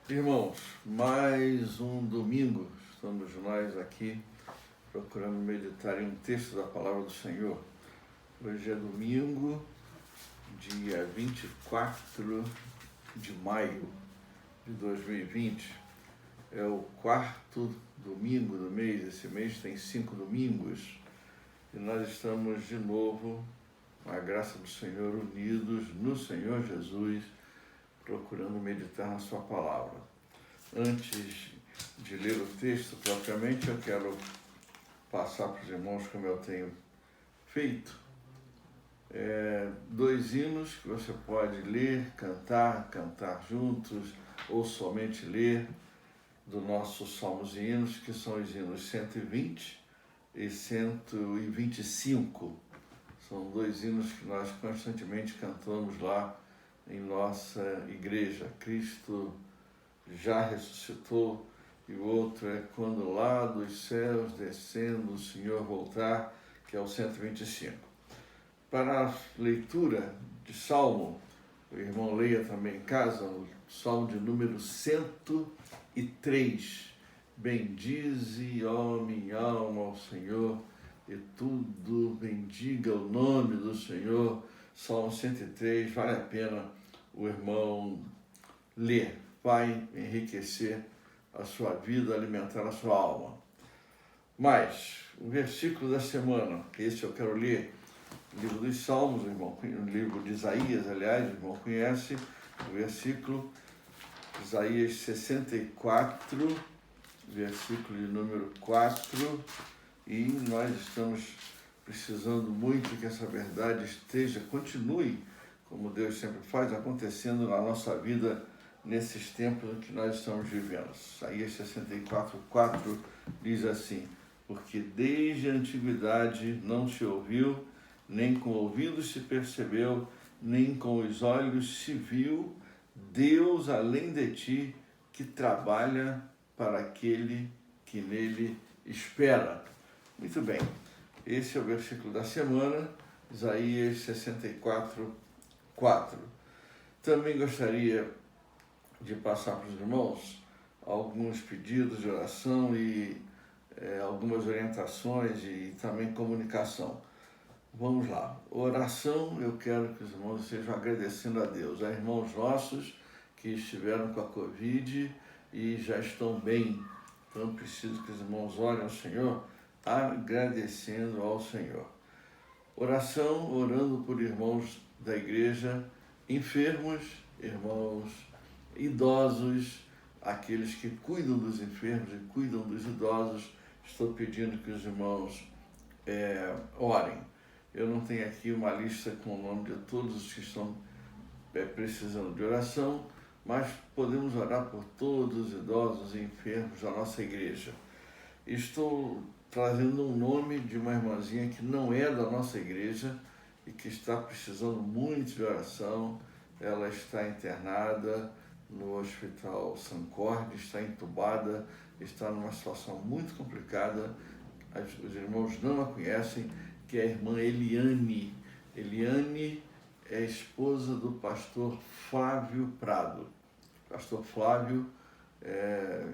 Irmãos, mais um domingo, estamos nós aqui procurando meditar em um texto da Palavra do Senhor. Hoje é domingo, dia 24 de maio de 2020. É o quarto domingo do mês, esse mês tem 5 domingos. E nós estamos de novo, com a graça do Senhor, unidos no Senhor Jesus, procurando meditar na sua palavra. Antes de ler o texto propriamente, eu quero passar para os irmãos como eu tenho feito. 2 hinos que você pode ler, cantar juntos, ou somente ler, do nosso Salmos e Hinos, que são os hinos 120 e 125. São 2 hinos que nós constantemente cantamos lá em nossa igreja. Cristo já ressuscitou, e o outro é quando lá dos céus descendo o Senhor voltar, que é o 125. Para a leitura de Salmo, o irmão leia também em casa, o Salmo de número 103. Bendize, ó minha alma, ao Senhor, e tudo bendiga o nome do Senhor. Salmo 103, vale a pena o irmão ler, vai enriquecer a sua vida, alimentar a sua alma. Mas, o versículo da semana, esse eu quero ler, o livro dos Salmos, o livro de Isaías, aliás, o irmão conhece, o versículo, Isaías 64, versículo de número 4, e nós estamos precisando muito que essa verdade continue, como Deus sempre faz, acontecendo na nossa vida nesses tempos que nós estamos vivendo. Isaías 64, 4 diz assim: porque desde a antiguidade não se ouviu, nem com ouvidos se percebeu, nem com os olhos se viu, Deus além de ti, que trabalha para aquele que nele espera. Muito bem, esse é o versículo da semana, Isaías 64, 4. Também gostaria de passar para os irmãos alguns pedidos de oração e algumas orientações e também comunicação. Vamos lá. Oração, eu quero que os irmãos estejam agradecendo a Deus. Há irmãos nossos que estiveram com a Covid e já estão bem. Então, preciso que os irmãos orem ao Senhor, agradecendo ao Senhor. Oração, orando por irmãos da igreja, enfermos, irmãos idosos, aqueles que cuidam dos enfermos e cuidam dos idosos. Estou pedindo que os irmãos orem. Eu não tenho aqui uma lista com o nome de todos os que estão precisando de oração, mas podemos orar por todos os idosos e enfermos da nossa igreja. Estou trazendo um nome de uma irmãzinha que não é da nossa igreja e que está precisando muito de oração. Ela está internada no Hospital Sancorde, está entubada, está numa situação muito complicada. Os irmãos não a conhecem, que é a irmã Eliane. Eliane é esposa do pastor Flávio Prado. Pastor Flávio,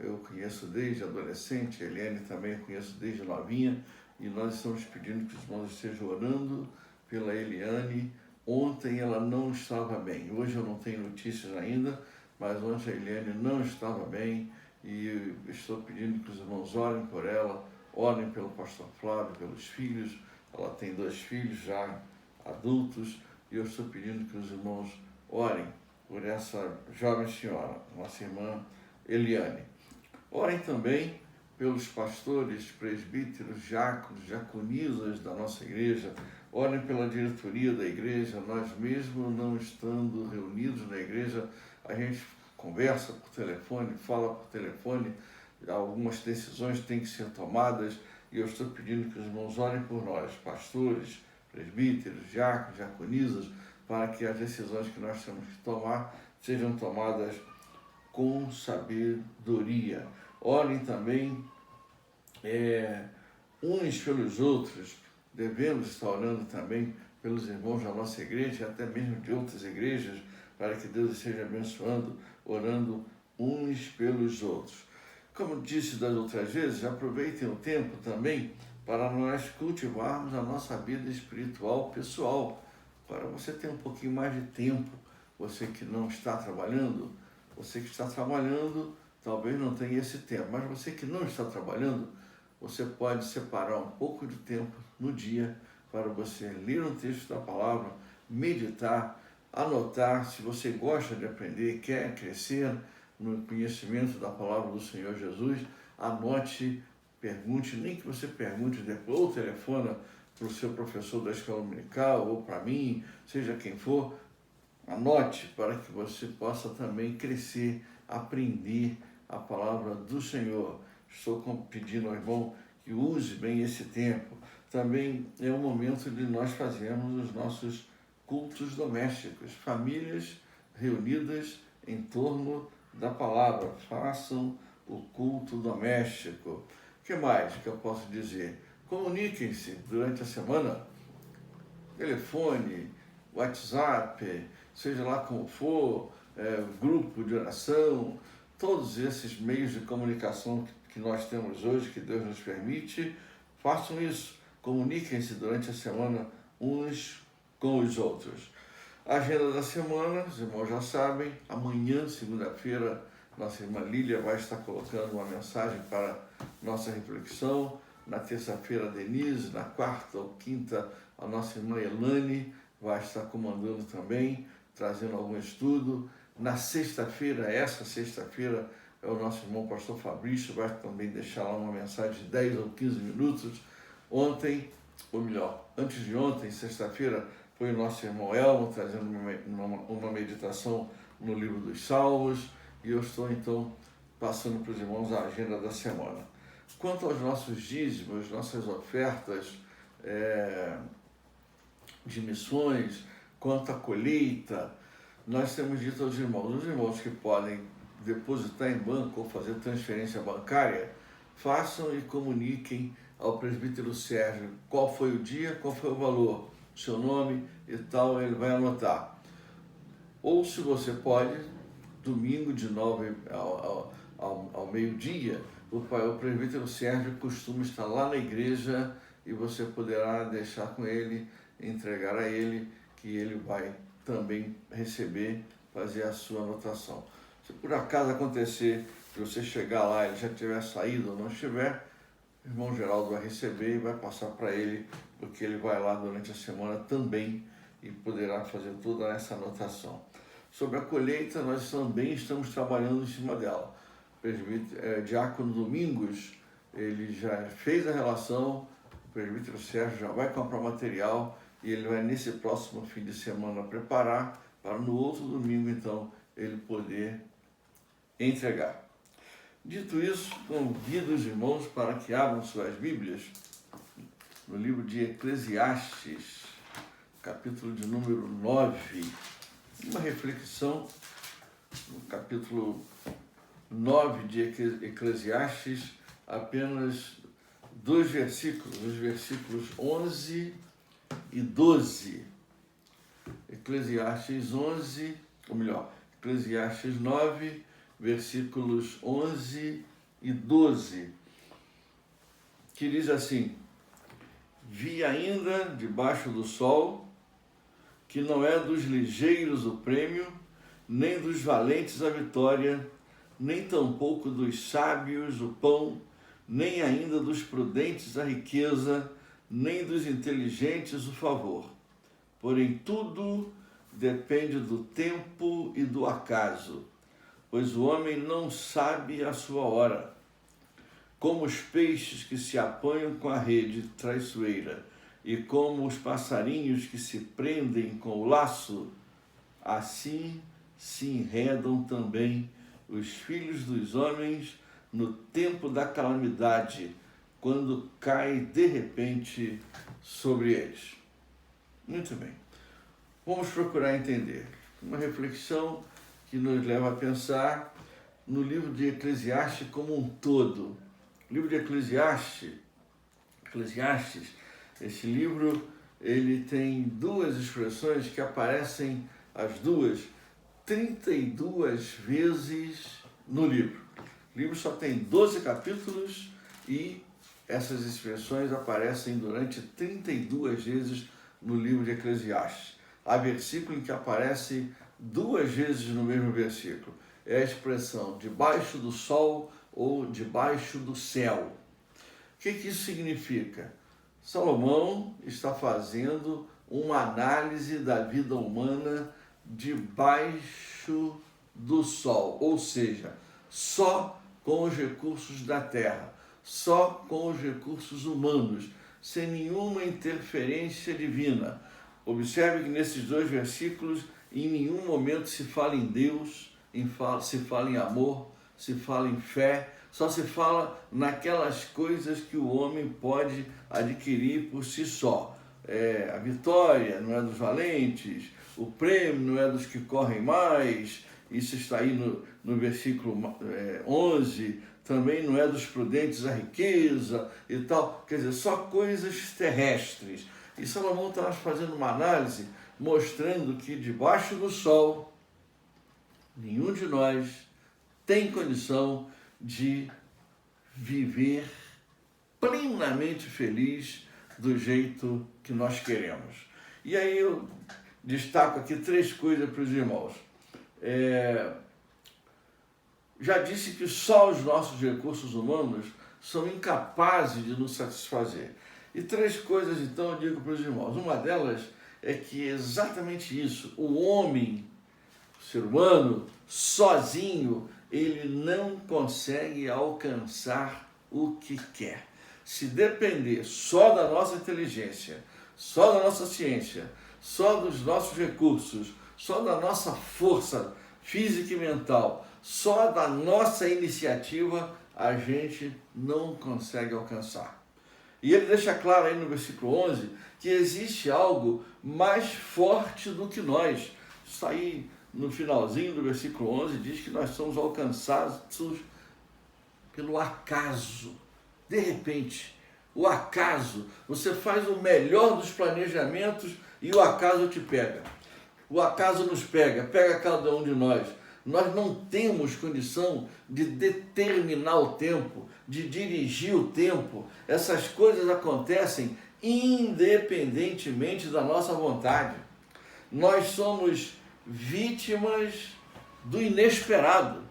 eu conheço desde adolescente, a Eliane também eu conheço desde novinha, e nós estamos pedindo que os irmãos estejam orando pela Eliane. Ontem ela não estava bem, hoje eu não tenho notícias ainda, mas ontem a Eliane não estava bem, e estou pedindo que os irmãos orem por ela, orem pelo pastor Flávio, pelos filhos. Ela tem 2 filhos já adultos, e eu estou pedindo que os irmãos orem por essa jovem senhora, nossa irmã Eliane. Orem também pelos pastores, presbíteros, diáconos, diaconisas da nossa igreja. Orem pela diretoria da igreja. Nós mesmo não estando reunidos na igreja, a gente conversa por telefone, fala por telefone, algumas decisões têm que ser tomadas, e eu estou pedindo que os irmãos orem por nós, pastores, presbíteros, diáconos, diaconisas, para que as decisões que nós temos que tomar sejam tomadas com sabedoria. Orem também uns pelos outros. Devemos estar orando também pelos irmãos da nossa igreja, até mesmo de outras igrejas, para que Deus esteja abençoando, orando uns pelos outros. Como disse das outras vezes, aproveitem o tempo também para nós cultivarmos a nossa vida espiritual pessoal, para você ter um pouquinho mais de tempo. Você que não está trabalhando, você que está trabalhando, talvez não tenha esse tempo, mas você que não está trabalhando, você pode separar um pouco de tempo no dia para você ler um texto da palavra, meditar, anotar. Se você gosta de aprender, quer crescer no conhecimento da palavra do Senhor Jesus, anote, pergunte, nem que você pergunte depois, ou telefona para o seu professor da escola dominical, ou para mim, seja quem for, anote para que você possa também crescer, aprender a palavra do Senhor. Estou pedindo ao irmão que use bem esse tempo. Também é o momento de nós fazermos os nossos cultos domésticos, famílias reunidas em torno da palavra. Façam o culto doméstico. O que mais que eu posso dizer? Comuniquem-se durante a semana, telefone, WhatsApp, seja lá como for, grupo de oração, todos esses meios de comunicação que nós temos hoje, que Deus nos permite, façam isso, comuniquem-se durante a semana uns com os outros. A agenda da semana, os irmãos já sabem, amanhã, segunda-feira, nossa irmã Lília vai estar colocando uma mensagem para nossa reflexão. Na terça-feira, a Denise, na quarta ou quinta, a nossa irmã Elane vai estar comandando também, trazendo algum estudo. Na sexta-feira, essa sexta-feira, é o nosso irmão pastor Fabrício, vai também deixar lá uma mensagem de 10 ou 15 minutos. Ontem, ou melhor, antes de ontem, sexta-feira, foi o nosso irmão Elmo trazendo uma meditação no livro dos Salmos, e eu estou então passando para os irmãos a agenda da semana. Quanto aos nossos dízimos, nossas ofertas de missões, quanto à colheita, nós temos dito aos irmãos, os irmãos que podem depositar em banco ou fazer transferência bancária, façam e comuniquem ao presbítero Sérgio qual foi o dia, qual foi o valor, seu nome e tal, ele vai anotar. Ou se você pode, domingo de 9 ao meio-dia, o presbítero Sérgio costuma estar lá na igreja e você poderá deixar com ele, entregar a ele, que ele vai também receber, fazer a sua anotação. Se por acaso acontecer que você chegar lá e ele já tiver saído ou não estiver, o irmão Geraldo vai receber e vai passar para ele, porque ele vai lá durante a semana também e poderá fazer toda essa anotação. Sobre a colheita, nós também estamos trabalhando em cima dela. O Diácono Domingos, ele já fez a relação, o presbítero Sérgio já vai comprar material e ele vai nesse próximo fim de semana preparar para no outro domingo, então, ele poder entregar. Dito isso, convido os irmãos para que abram suas Bíblias no livro de Eclesiastes, capítulo de número 9. Uma reflexão no capítulo 9 de Eclesiastes, apenas 2 versículos, os versículos 11 e 12. Eclesiastes 11, ou melhor, Eclesiastes 9, versículos 11 e 12, que diz assim: vi ainda debaixo do sol, que não é dos ligeiros o prêmio, nem dos valentes a vitória, nem tampouco dos sábios o pão, nem ainda dos prudentes a riqueza, nem dos inteligentes o favor. Porém, tudo depende do tempo e do acaso, pois o homem não sabe a sua hora. Como os peixes que se apanham com a rede traiçoeira, e como os passarinhos que se prendem com o laço, assim se enredam também os filhos dos homens no tempo da calamidade, quando cai de repente sobre eles. Muito bem. Vamos procurar entender. Uma reflexão que nos leva a pensar no livro de Eclesiastes como um todo. O livro de Eclesiastes, esse livro, ele tem 2 expressões que aparecem as duas 32 vezes no livro. O livro só tem 12 capítulos e essas expressões aparecem durante 32 vezes no livro de Eclesiastes. Há versículo em que aparece 2 vezes no mesmo versículo. É a expressão debaixo do sol ou debaixo do céu. O que isso significa? Salomão está fazendo uma análise da vida humana debaixo do sol, ou seja, só com os recursos da terra, só com os recursos humanos, sem nenhuma interferência divina. Observe que nesses 2 versículos, em nenhum momento se fala em Deus, se fala em amor, se fala em fé, só se fala naquelas coisas que o homem pode adquirir por si só. A vitória não é dos valentes, o prêmio não é dos que correm mais, isso está aí no versículo 11, também não é dos prudentes a riqueza e tal, quer dizer, só coisas terrestres. E Salomão está fazendo uma análise mostrando que debaixo do sol, nenhum de nós tem condição de viver plenamente feliz do jeito que nós queremos. E aí eu destaco aqui 3 coisas para os irmãos. Já disse que só os nossos recursos humanos são incapazes de nos satisfazer. E 3 coisas, então, eu digo para os irmãos. Uma delas é que é exatamente isso. O homem, o ser humano, sozinho, ele não consegue alcançar o que quer. Se depender só da nossa inteligência, só da nossa ciência, só dos nossos recursos, só da nossa força física e mental, só da nossa iniciativa, a gente não consegue alcançar. E ele deixa claro aí no versículo 11 que existe algo mais forte do que nós. Isso aí no finalzinho do versículo 11 diz que nós somos alcançados pelo acaso. De repente, o acaso, você faz o melhor dos planejamentos e o acaso te pega. O acaso nos pega cada um de nós. Nós não temos condição de determinar o tempo, de dirigir o tempo. Essas coisas acontecem independentemente da nossa vontade. Nós somos vítimas do inesperado.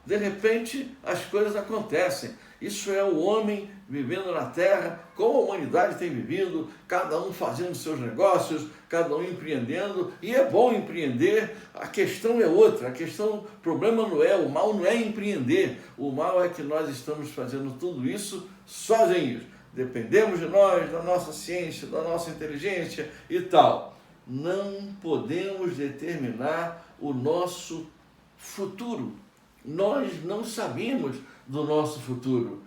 De repente, as coisas acontecem. Isso é o homem vivendo na Terra, como a humanidade tem vivido, cada um fazendo seus negócios, cada um empreendendo, e é bom empreender. A questão é outra, o problema não é, o mal não é empreender, o mal é que nós estamos fazendo tudo isso sozinhos. Dependemos de nós, da nossa ciência, da nossa inteligência e tal. Não podemos determinar o nosso futuro. Nós não sabemos do nosso futuro.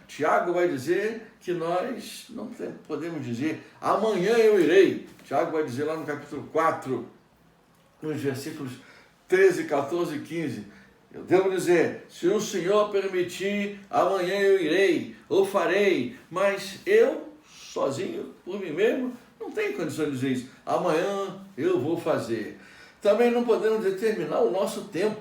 Tiago vai dizer que nós não podemos dizer amanhã eu irei. Tiago vai dizer lá no capítulo 4, nos versículos 13, 14 e 15. Eu devo dizer, se o Senhor permitir, amanhã eu irei ou farei, mas eu, sozinho, por mim mesmo, não tenho condição de dizer isso. Amanhã eu vou fazer. Também não podemos determinar o nosso tempo.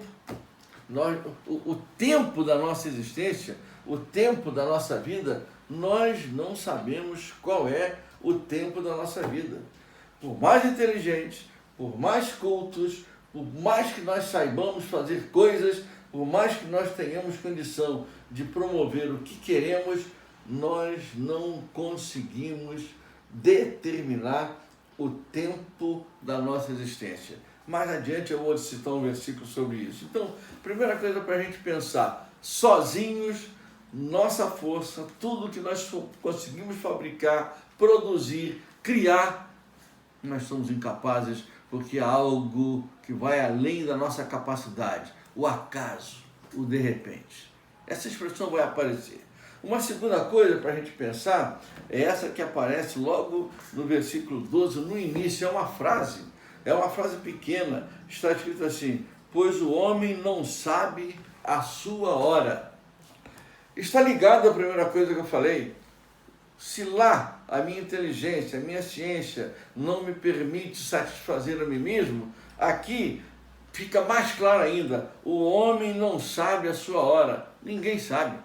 O tempo da nossa existência, o tempo da nossa vida, nós não sabemos qual é o tempo da nossa vida. Por mais inteligentes, por mais cultos, por mais que nós saibamos fazer coisas, por mais que nós tenhamos condição de promover o que queremos, nós não conseguimos determinar o tempo da nossa existência. Mais adiante eu vou citar um versículo sobre isso. Então, primeira coisa para a gente pensar, sozinhos, nossa força, tudo que nós conseguimos fabricar, produzir, criar, nós somos incapazes, porque há algo que vai além da nossa capacidade, o acaso, o de repente. Essa expressão vai aparecer. Uma segunda coisa para a gente pensar é essa que aparece logo no versículo 12, no início, é uma frase pequena, está escrito assim, pois o homem não sabe a sua hora. Está ligado à primeira coisa que eu falei. Se lá a minha inteligência, a minha ciência não me permite satisfazer a mim mesmo, aqui fica mais claro ainda, o homem não sabe a sua hora, ninguém sabe.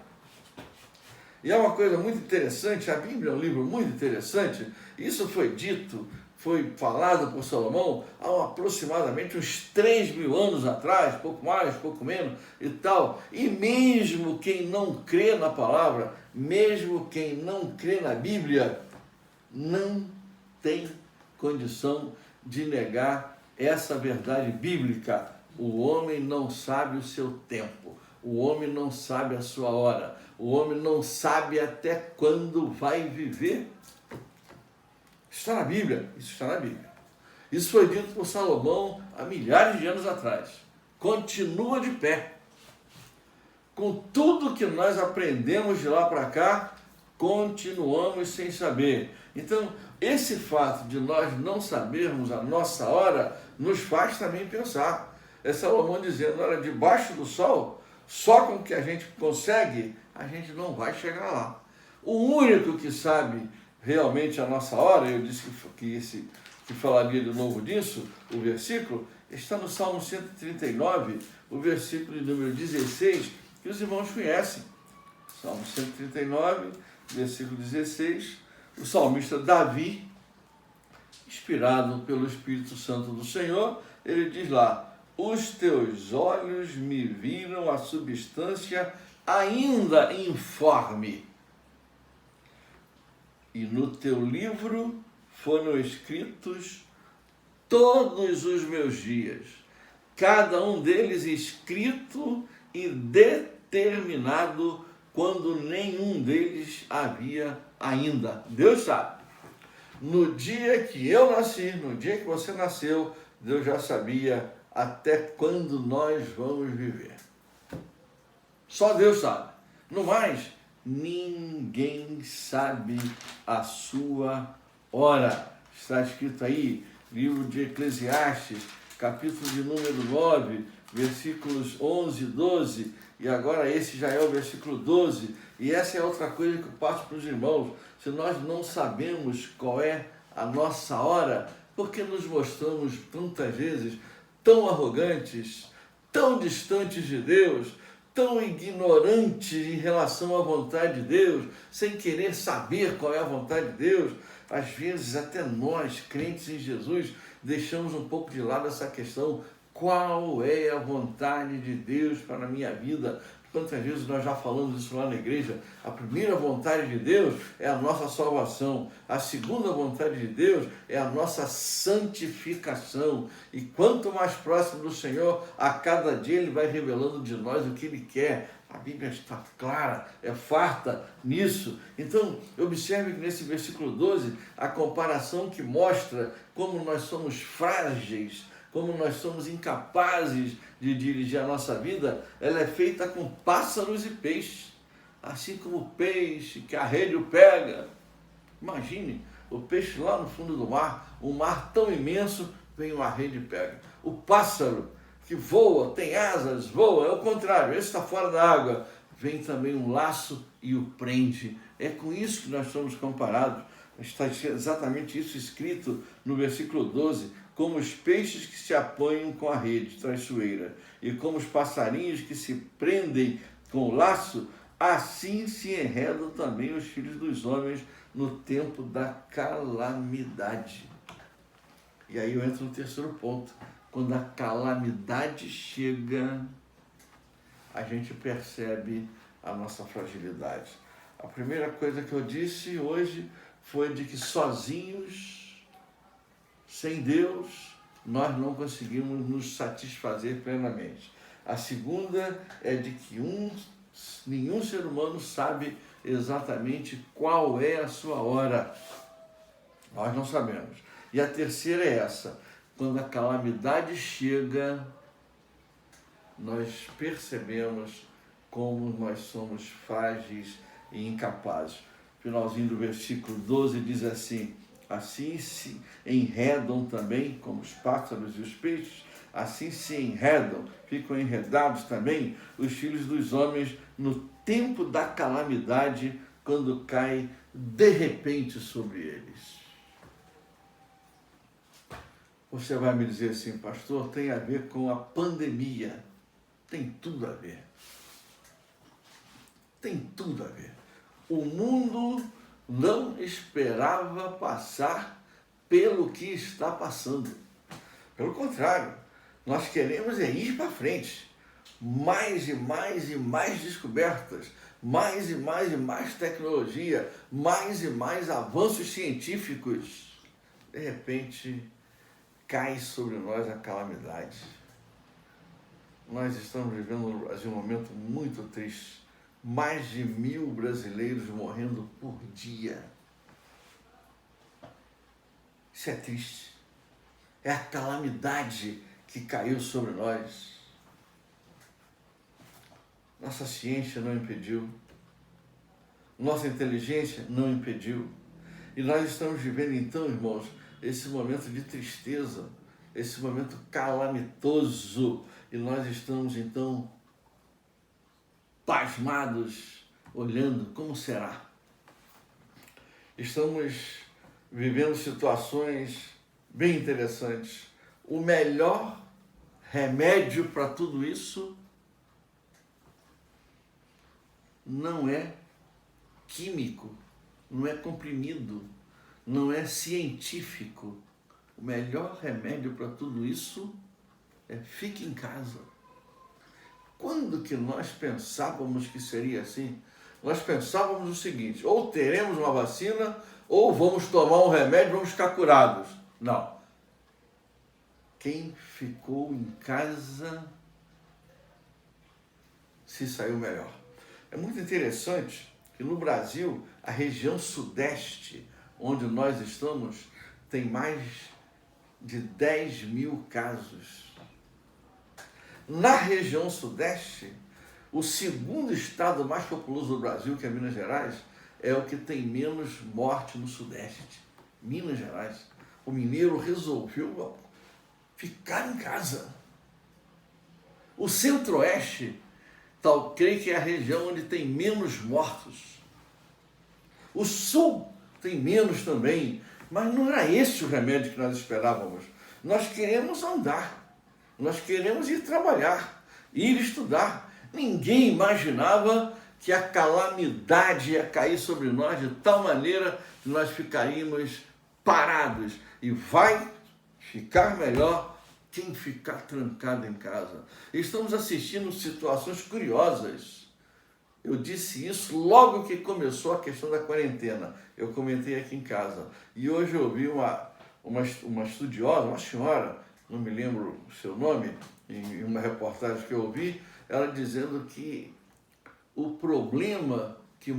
E é uma coisa muito interessante, a Bíblia é um livro muito interessante, isso foi dito, foi falado por Salomão há aproximadamente uns 3.000 anos atrás, pouco mais, pouco menos e tal. E mesmo quem não crê na palavra, mesmo quem não crê na Bíblia, não tem condição de negar essa verdade bíblica. O homem não sabe o seu tempo, o homem não sabe a sua hora, o homem não sabe até quando vai viver. Está na Bíblia, isso está na Bíblia. Isso foi dito por Salomão há milhares de anos atrás. Continua de pé. Com tudo que nós aprendemos de lá para cá, continuamos sem saber. Então, esse fato de nós não sabermos a nossa hora, nos faz também pensar. É Salomão dizendo, olha, debaixo do sol, só com o que a gente consegue, a gente não vai chegar lá. O único que sabe realmente a nossa hora, eu disse que falaria de novo disso, o versículo, está no Salmo 139, o versículo de número 16, que os irmãos conhecem. Salmo 139, versículo 16, o salmista Davi, inspirado pelo Espírito Santo do Senhor, ele diz lá, os teus olhos me viram a substância ainda informe, e no teu livro foram escritos todos os meus dias, cada um deles escrito e determinado quando nenhum deles havia ainda. Deus sabe. No dia que eu nasci, no dia que você nasceu, Deus já sabia até quando nós vamos viver. Só Deus sabe. No mais, ninguém sabe a sua hora. Está escrito aí, livro de Eclesiastes, capítulo de número 9, versículos 11 e 12, e agora esse já é o versículo 12, e essa é outra coisa que eu passo para os irmãos. Se nós não sabemos qual é a nossa hora, porque nos mostramos tantas vezes tão arrogantes, tão distantes de Deus, tão ignorantes em relação à vontade de Deus, sem querer saber qual é a vontade de Deus. Às vezes até nós, crentes em Jesus, deixamos um pouco de lado essa questão, qual é a vontade de Deus para a minha vida? Quantas vezes nós já falamos isso lá na igreja? A primeira vontade de Deus é a nossa salvação. A segunda vontade de Deus é a nossa santificação. E quanto mais próximo do Senhor, a cada dia Ele vai revelando de nós o que Ele quer. A Bíblia está clara, é farta nisso. Então, observe que nesse versículo 12, a comparação que mostra como nós somos frágeis, como nós somos incapazes de dirigir a nossa vida, ela é feita com pássaros e peixes. Assim como o peixe que a rede o pega. Imagine, o peixe lá no fundo do mar, um mar tão imenso, vem uma rede e pega. O pássaro que voa, tem asas, voa, é o contrário, esse está fora da água, vem também um laço e o prende. É com isso que nós somos comparados. Está exatamente isso escrito no versículo 12, como os peixes que se apanham com a rede traiçoeira, e como os passarinhos que se prendem com o laço, assim se enredam também os filhos dos homens no tempo da calamidade. E aí eu entro no terceiro ponto. Quando a calamidade chega, a gente percebe a nossa fragilidade. A primeira coisa que eu disse hoje foi de que sozinhos, sem Deus, nós não conseguimos nos satisfazer plenamente. A segunda é de que nenhum ser humano sabe exatamente qual é a sua hora. Nós não sabemos. E a terceira é essa. Quando a calamidade chega, nós percebemos como nós somos frágeis e incapazes. O finalzinho do versículo 12 diz assim, assim se enredam também, como os pássaros e os peixes, assim se enredam, ficam enredados também os filhos dos homens no tempo da calamidade, quando cai de repente sobre eles. Você vai me dizer assim, pastor, tem a ver com a pandemia. Tem tudo a ver. Tem tudo a ver. O mundo não esperava passar pelo que está passando. Pelo contrário, nós queremos ir para frente. Mais e mais e mais descobertas, mais e mais tecnologia, mais e mais avanços científicos. De repente, cai sobre nós a calamidade. Nós estamos vivendo no Brasil um momento muito triste. Mais de 1.000 brasileiros morrendo por dia. Isso é triste. É a calamidade que caiu sobre nós. Nossa ciência não impediu. Nossa inteligência não impediu. E nós estamos vivendo então, irmãos, esse momento de tristeza, esse momento calamitoso. E nós estamos então pasmados, olhando como será. Estamos vivendo situações bem interessantes. O melhor remédio para tudo isso não é químico, não é comprimido, não é científico. O melhor remédio para tudo isso é fique em casa. Quando que nós pensávamos que seria assim? Nós pensávamos o seguinte, ou teremos uma vacina, ou vamos tomar um remédio e vamos ficar curados. Não. Quem ficou em casa se saiu melhor. É muito interessante que no Brasil, a região sudeste, onde nós estamos, tem mais de 10.000 casos. Na região sudeste, o segundo estado mais populoso do Brasil, que é Minas Gerais, é o que tem menos morte no sudeste. Minas Gerais. O mineiro resolveu ficar em casa. O centro-oeste, creio que é a região onde tem menos mortos. O sul tem menos também, mas não era esse o remédio que nós esperávamos. Nós queremos andar. Nós queremos ir trabalhar, ir estudar. Ninguém imaginava que a calamidade ia cair sobre nós de tal maneira que nós ficaríamos parados. E vai ficar melhor quem ficar trancado em casa. Estamos assistindo situações curiosas. Eu disse isso logo que começou a questão da quarentena. Eu comentei aqui em casa. E hoje eu ouvi uma estudiosa, uma senhora, não me lembro o seu nome, em uma reportagem que eu ouvi, ela dizendo que o problema que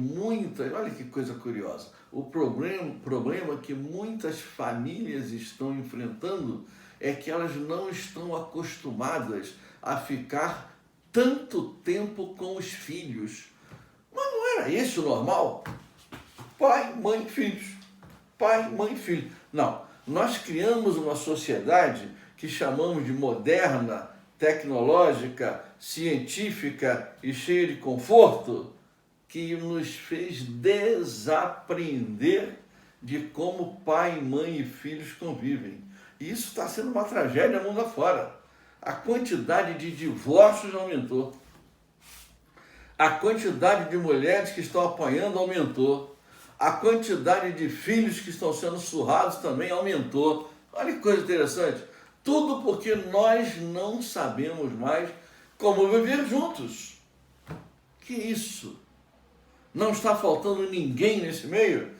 olha que coisa curiosa, o problema que muitas famílias estão enfrentando é que elas não estão acostumadas a ficar tanto tempo com os filhos. Mas não era esse o normal? Pai, mãe, filhos. Pai, mãe, filho. Não, nós criamos uma sociedade que chamamos de moderna, tecnológica, científica e cheia de conforto, que nos fez desaprender de como pai, mãe e filhos convivem. E isso está sendo uma tragédia mundo afora. A quantidade de divórcios aumentou. A quantidade de mulheres que estão apanhando aumentou. A quantidade de filhos que estão sendo surrados também aumentou. Olha que coisa interessante. Tudo porque nós não sabemos mais como viver juntos. Que isso? Não está faltando ninguém nesse meio?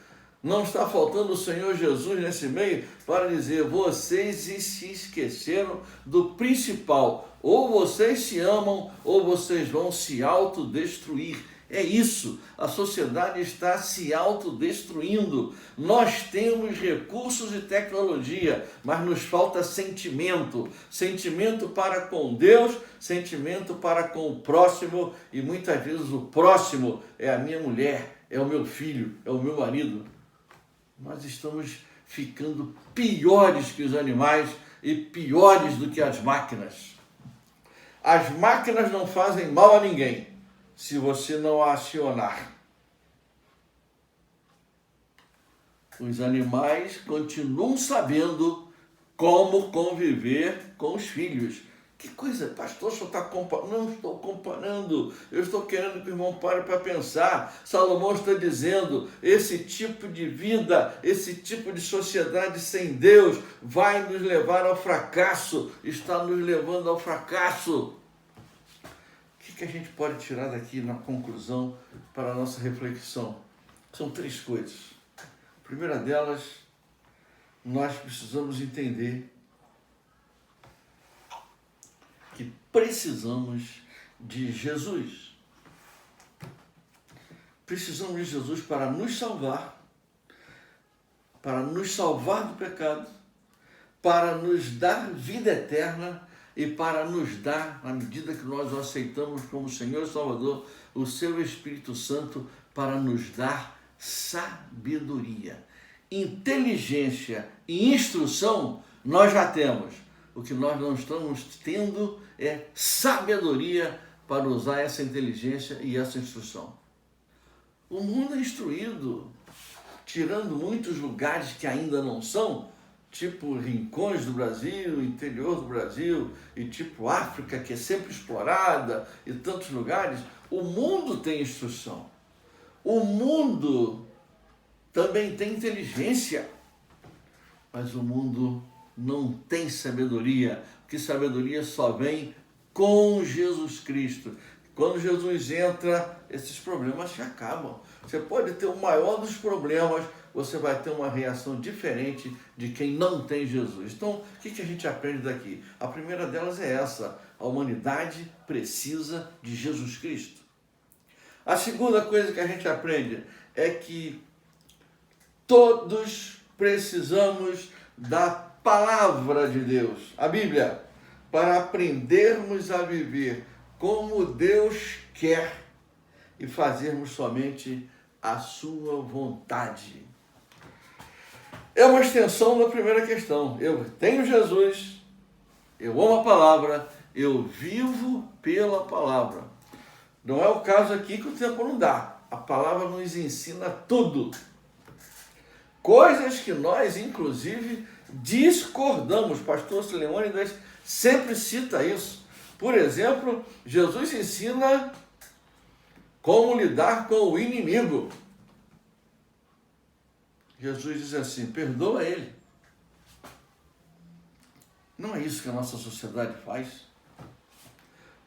Não está faltando o Senhor Jesus nesse meio para dizer, vocês se esqueceram do principal. Ou vocês se amam, ou vocês vão se autodestruir. É isso, a sociedade está se autodestruindo. Nós temos recursos e tecnologia, mas nos falta sentimento. Sentimento para com Deus, sentimento para com o próximo, e muitas vezes o próximo é a minha mulher, é o meu filho, é o meu marido. Nós estamos ficando piores que os animais e piores do que as máquinas. As máquinas não fazem mal a ninguém se você não a acionar. Os animais continuam sabendo como conviver com os filhos. Que coisa, pastor, o senhor está comparando? Não estou comparando, eu estou querendo que o irmão pare para pensar. Salomão está dizendo, esse tipo de vida, esse tipo de sociedade sem Deus vai nos levar ao fracasso, está nos levando ao fracasso. O que a gente pode tirar daqui na conclusão para a nossa reflexão? São 3 coisas. A primeira delas, nós precisamos entender que precisamos de Jesus. Precisamos de Jesus para nos salvar do pecado, para nos dar vida eterna e para nos dar, na medida que nós o aceitamos como Senhor e Salvador, o seu Espírito Santo para nos dar sabedoria. Inteligência e instrução nós já temos. O que nós não estamos tendo é sabedoria para usar essa inteligência e essa instrução. O mundo é instruído, tirando muitos lugares que ainda não são, tipo rincões do Brasil, interior do Brasil, e tipo África, que é sempre explorada, e tantos lugares. O mundo tem instrução. O mundo também tem inteligência, mas o mundo não tem sabedoria, porque sabedoria só vem com Jesus Cristo. Quando Jesus entra, esses problemas se acabam. Você pode ter o maior dos problemas, você vai ter uma reação diferente de quem não tem Jesus. Então, o que a gente aprende daqui? A primeira delas é essa: a humanidade precisa de Jesus Cristo. A segunda coisa que a gente aprende é que todos precisamos da palavra de Deus, a Bíblia, para aprendermos a viver como Deus quer e fazermos somente a sua vontade. É uma extensão da primeira questão. Eu tenho Jesus, eu amo a palavra, eu vivo pela palavra. Não é o caso aqui que o tempo não dá. A palavra nos ensina tudo. Coisas que nós, inclusive, discordamos. Pastor Leônidas sempre cita isso. Por exemplo, Jesus ensina como lidar com o inimigo. Jesus diz assim: perdoa ele. Não é isso que a nossa sociedade faz.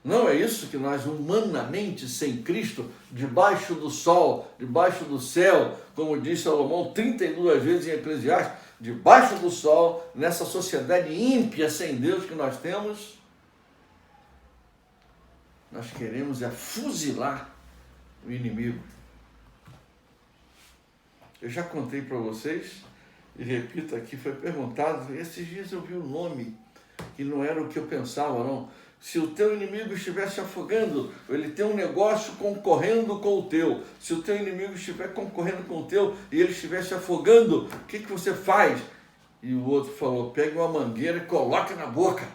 Não é isso que nós, humanamente, sem Cristo, debaixo do sol, debaixo do céu, como diz Salomão 32 vezes em Eclesiastes, debaixo do sol, nessa sociedade ímpia, sem Deus que nós temos, nós queremos fuzilar o inimigo. Eu já contei para vocês, e repito aqui, foi perguntado, esses dias eu vi um nome, que não era o que eu pensava, não. Se o teu inimigo estivesse afogando, ele tem um negócio concorrendo com o teu. Se o teu inimigo estiver concorrendo com o teu e ele estivesse afogando, o que você faz? E o outro falou: pega uma mangueira e coloca na boca.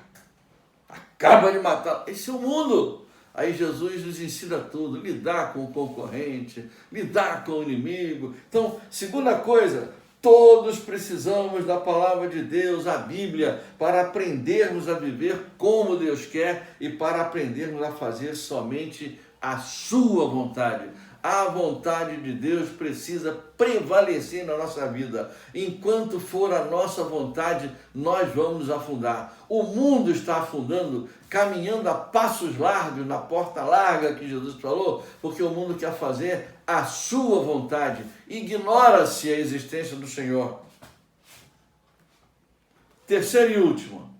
Acaba de matar. Esse é o mundo. Aí Jesus nos ensina tudo, lidar com o concorrente, lidar com o inimigo. Então, segunda coisa, todos precisamos da palavra de Deus, a Bíblia, para aprendermos a viver como Deus quer e para aprendermos a fazer somente a sua vontade. A vontade de Deus precisa prevalecer na nossa vida. Enquanto for a nossa vontade, nós vamos afundar. O mundo está afundando, caminhando a passos largos, na porta larga que Jesus falou, porque o mundo quer fazer a sua vontade. Ignora-se a existência do Senhor. Terceiro e último.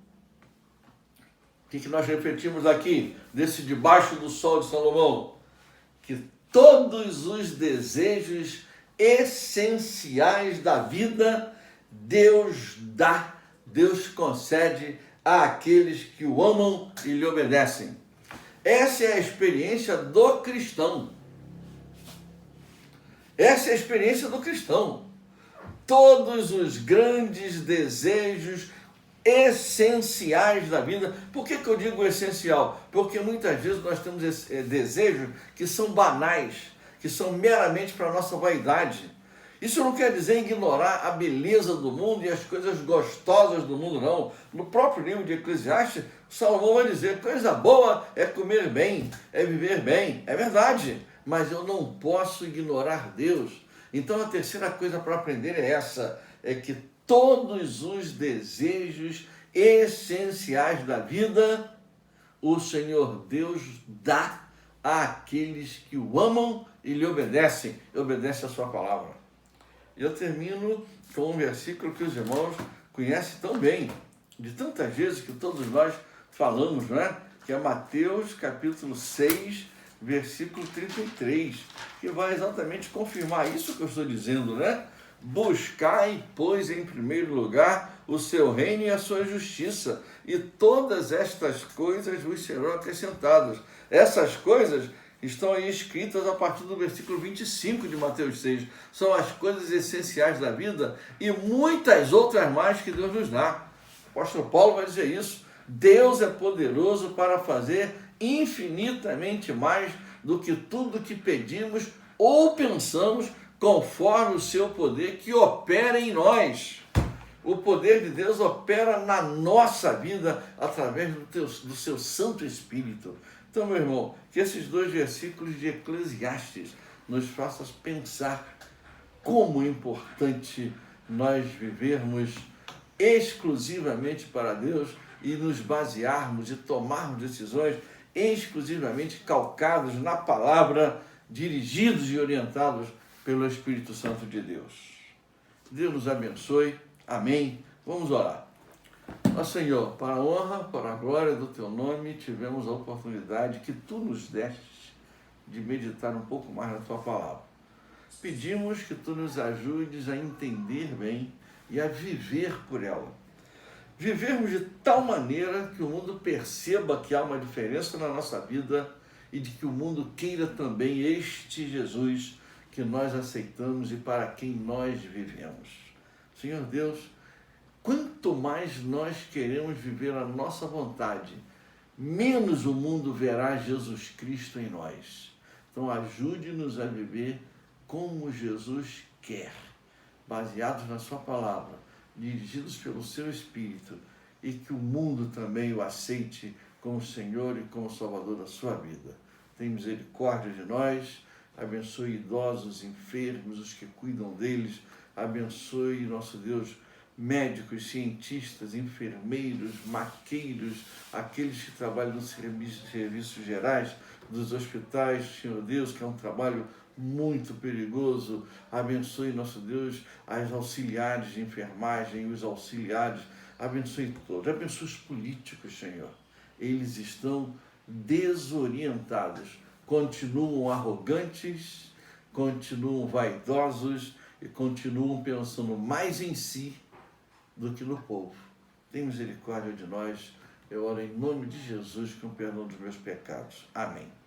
O que nós refletimos aqui, desse debaixo do sol de Salomão? Que todos os desejos essenciais da vida, Deus dá, Deus concede àqueles que o amam e lhe obedecem. Essa é a experiência do cristão. Essa é a experiência do cristão. Todos os grandes desejos essenciais da vida. Por que eu digo essencial? Porque muitas vezes nós temos desejos que são banais, que são meramente para a nossa vaidade. Isso não quer dizer ignorar a beleza do mundo e as coisas gostosas do mundo, não. No próprio livro de Eclesiastes, Salomão vai dizer, coisa boa é comer bem, é viver bem. É verdade, mas eu não posso ignorar Deus. Então a terceira coisa para aprender é essa, é que todos os desejos essenciais da vida, o Senhor Deus dá àqueles que o amam e lhe obedecem a sua palavra. Eu termino com um versículo que os irmãos conhecem tão bem, de tantas vezes que todos nós falamos, né? Que é Mateus capítulo 6, versículo 33, que vai exatamente confirmar isso que eu estou dizendo, né? Buscai, pois, em primeiro lugar o seu reino e a sua justiça, e todas estas coisas vos serão acrescentadas. Essas coisas estão aí escritas a partir do versículo 25 de Mateus 6. São as coisas essenciais da vida e muitas outras mais que Deus nos dá. O apóstolo Paulo vai dizer isso. Deus é poderoso para fazer infinitamente mais do que tudo que pedimos ou pensamos, conforme o seu poder que opera em nós. O poder de Deus opera na nossa vida através do seu Santo Espírito. Então, meu irmão, que esses dois versículos de Eclesiastes nos façam pensar como é importante nós vivermos exclusivamente para Deus e nos basearmos e tomarmos decisões exclusivamente calcados na palavra, dirigidos e orientados pelo Espírito Santo de Deus. Deus nos abençoe. Amém. Vamos orar. Ó Senhor, para a honra, para a glória do Teu nome, tivemos a oportunidade que Tu nos deste de meditar um pouco mais na Tua palavra. Pedimos que Tu nos ajudes a entender bem e a viver por ela. Vivermos de tal maneira que o mundo perceba que há uma diferença na nossa vida e de que o mundo queira também este Jesus que nós aceitamos e para quem nós vivemos. Senhor Deus, quanto mais nós queremos viver a nossa vontade, menos o mundo verá Jesus Cristo em nós. Então ajude-nos a viver como Jesus quer, baseados na sua palavra, dirigidos pelo seu Espírito, e que o mundo também o aceite como Senhor e como Salvador da sua vida. Tem misericórdia de nós, abençoe idosos, enfermos, os que cuidam deles, abençoe, nosso Deus, médicos, cientistas, enfermeiros, maqueiros, aqueles que trabalham nos serviços gerais dos hospitais, Senhor Deus, que é um trabalho muito perigoso. Abençoe, nosso Deus, as auxiliares de enfermagem, os auxiliares, abençoe todos, abençoe os políticos, Senhor. Eles estão desorientados, continuam arrogantes, continuam vaidosos e continuam pensando mais em si do que no povo. Tem misericórdia de nós. Eu oro em nome de Jesus com o perdão dos meus pecados. Amém.